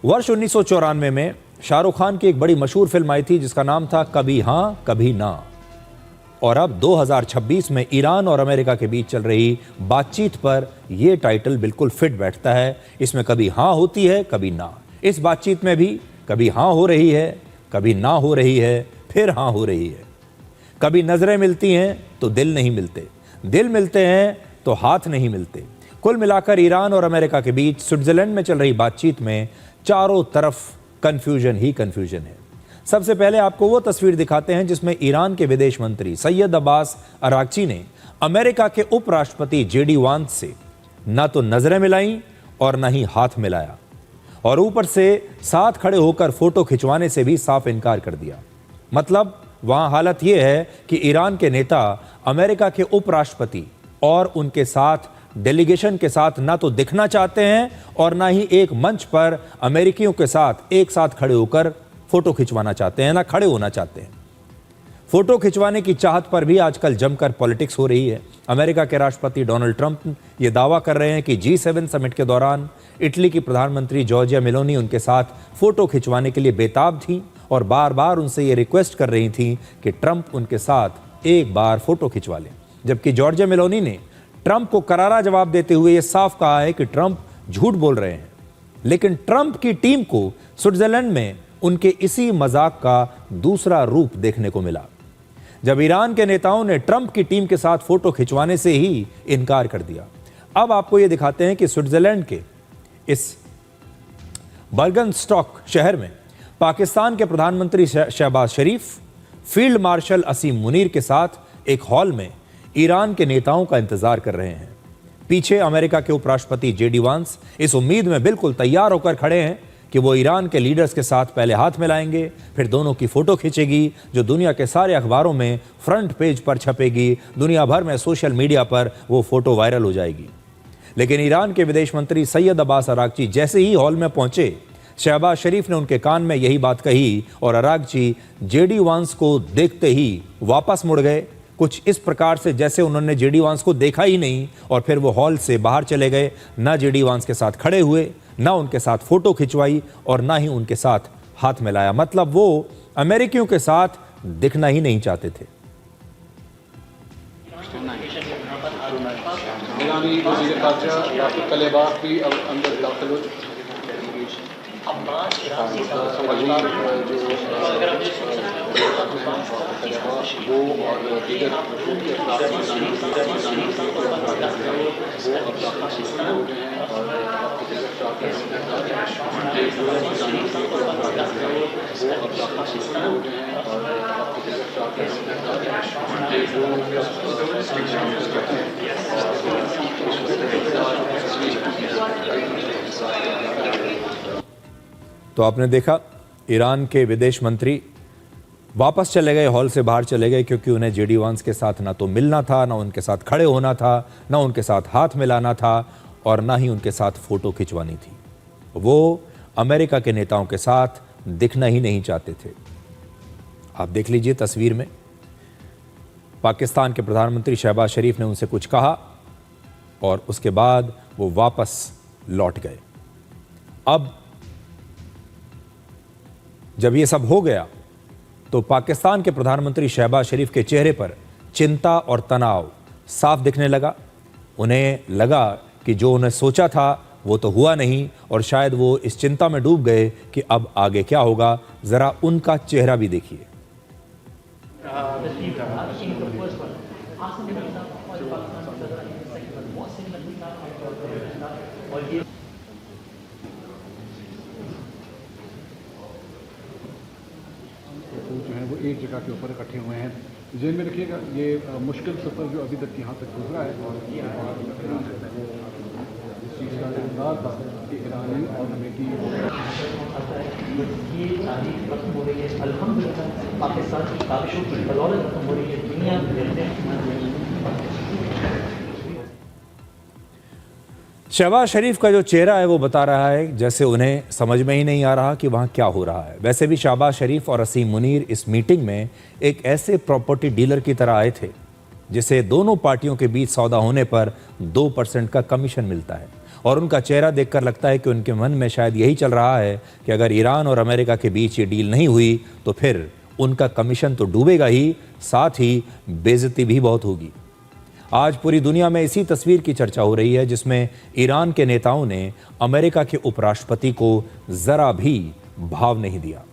वर्ष 1994 में शाहरुख खान की एक बड़ी मशहूर फिल्म आई थी जिसका नाम था कभी हां कभी ना। और अब 2026 में ईरान और अमेरिका के बीच चल रही बातचीत पर यह टाइटल बिल्कुल फिट बैठता है। इसमें कभी हां होती है कभी ना। इस बातचीत में भी कभी हां हो रही है, कभी ना हो रही है, फिर हां हो रही है। कभी नजरें मिलती हैं तो दिल नहीं मिलते, दिल मिलते हैं तो हाथ नहीं मिलते। कुल मिलाकर ईरान और अमेरिका के बीच स्विट्जरलैंड में चल रही बातचीत में चारों तरफ कंफ्यूजन ही कंफ्यूजन है। सबसे पहले आपको वो तस्वीर दिखाते हैं जिसमें ईरान के विदेश मंत्री सैयद अब्बास अरागची ने अमेरिका के उपराष्ट्रपति जेडी वांस से ना तो नजरें मिलाई और ना ही हाथ मिलाया, और ऊपर से साथ खड़े होकर फोटो खिंचवाने से भी साफ इनकार कर दिया। मतलब वहां हालत यह है कि ईरान के नेता अमेरिका के उपराष्ट्रपति और उनके साथ डेलीगेशन के साथ ना तो दिखना चाहते हैं और ना ही एक मंच पर अमेरिकियों के साथ एक साथ खड़े होकर फोटो खिंचवाना चाहते हैं, ना खड़े होना चाहते हैं। फोटो खिंचवाने की चाहत पर भी आजकल जमकर पॉलिटिक्स हो रही है। अमेरिका के राष्ट्रपति डोनाल्ड ट्रंप ये दावा कर रहे हैं कि G7 समिट के दौरान इटली की प्रधानमंत्री जॉर्जिया मेलोनी उनके साथ फोटो खिंचवाने के लिए बेताब थी और बार बार उनसे ये रिक्वेस्ट कर रही थी कि ट्रंप उनके साथ एक बार फोटो खिंचवा लें। जबकि जॉर्जिया मेलोनी ने ट्रंप को करारा जवाब देते हुए यह साफ कहा है कि ट्रंप झूठ बोल रहे हैं। लेकिन ट्रंप की टीम को स्विट्जरलैंड में उनके इसी मजाक का दूसरा रूप देखने को मिला, जब ईरान के नेताओं ने ट्रंप की टीम के साथ फोटो खिंचवाने से ही इनकार कर दिया। अब आपको यह दिखाते हैं कि स्विट्जरलैंड के इस बर्गनस्टॉक शहर में पाकिस्तान के प्रधानमंत्री शहबाज शरीफ फील्ड मार्शल असीम मुनीर के साथ एक हॉल में ईरान के नेताओं का इंतजार कर रहे हैं। पीछे अमेरिका के उपराष्ट्रपति जेडी वांस इस उम्मीद में बिल्कुल तैयार होकर खड़े हैं कि वो ईरान के लीडर्स के साथ पहले हाथ मिलाएंगे, फिर दोनों की फोटो खींचेगी जो दुनिया के सारे अखबारों में फ्रंट पेज पर छपेगी। दुनिया भर में सोशल मीडिया पर वो फोटो वायरल हो जाएगी। लेकिन ईरान के विदेश मंत्री सैयद अब्बास अरागची जैसे ही हॉल में पहुंचे, शहबाज शरीफ ने उनके कान में यही बात कही और अरागची जेडी वांस को देखते ही वापस मुड़ गए, कुछ इस प्रकार से जैसे उन्होंने जेडी वांस को देखा ही नहीं, और फिर वो हॉल से बाहर चले गए। ना जेडी वांस के साथ खड़े हुए, ना उनके साथ फोटो खिंचवाई और ना ही उनके साथ हाथ मिलाया। मतलब वो अमेरिकियों के साथ दिखना ही नहीं चाहते थे। तो आपने देखा ईरान के विदेश मंत्री वापस चले गए, हॉल से बाहर चले गए, क्योंकि उन्हें जेडी वांस के साथ ना तो मिलना था, ना उनके साथ खड़े होना था, ना उनके साथ हाथ मिलाना था और ना ही उनके साथ फोटो खिंचवानी थी। वो अमेरिका के नेताओं के साथ दिखना ही नहीं चाहते थे। आप देख लीजिए तस्वीर में पाकिस्तान के प्रधानमंत्री शहबाज शरीफ ने उनसे कुछ कहा और उसके बाद वो वापस लौट गए। अब जब ये सब हो गया तो पाकिस्तान के प्रधानमंत्री शहबाज शरीफ के चेहरे पर चिंता और तनाव साफ दिखने लगा। उन्हें लगा कि जो उन्हें सोचा था वो तो हुआ नहीं, और शायद वो इस चिंता में डूब गए कि अब आगे क्या होगा। जरा उनका चेहरा भी देखिए। जो है वो एक जगह के ऊपर इकट्ठे हुए हैं। जेल में रखिएगा, ये मुश्किल सफ़र जो अभी तक यहाँ तक गुजरा है, और इस चीज़ का इंतजार था कि ईरानी और अमेरिकी ये तारीख खत्म हो रही है। अल्हम्दुलिल्लाह पाकिस्तान की काविशों की बदौलत खत्म हो रही है। दुनिया शहबाज शरीफ का जो चेहरा है वो बता रहा है जैसे उन्हें समझ में ही नहीं आ रहा कि वहाँ क्या हो रहा है। वैसे भी शहबाज शरीफ और असीम मुनीर इस मीटिंग में एक ऐसे प्रॉपर्टी डीलर की तरह आए थे जिसे दोनों पार्टियों के बीच सौदा होने पर 2% का कमीशन मिलता है। और उनका चेहरा देखकर लगता है कि उनके मन में शायद यही चल रहा है कि अगर ईरान और अमेरिका के बीच ये डील नहीं हुई तो फिर उनका कमीशन तो डूबेगा ही, साथ ही बेइज्जती भी बहुत होगी। आज पूरी दुनिया में इसी तस्वीर की चर्चा हो रही है, जिसमें ईरान के नेताओं ने अमेरिका के उपराष्ट्रपति को जरा भी भाव नहीं दिया।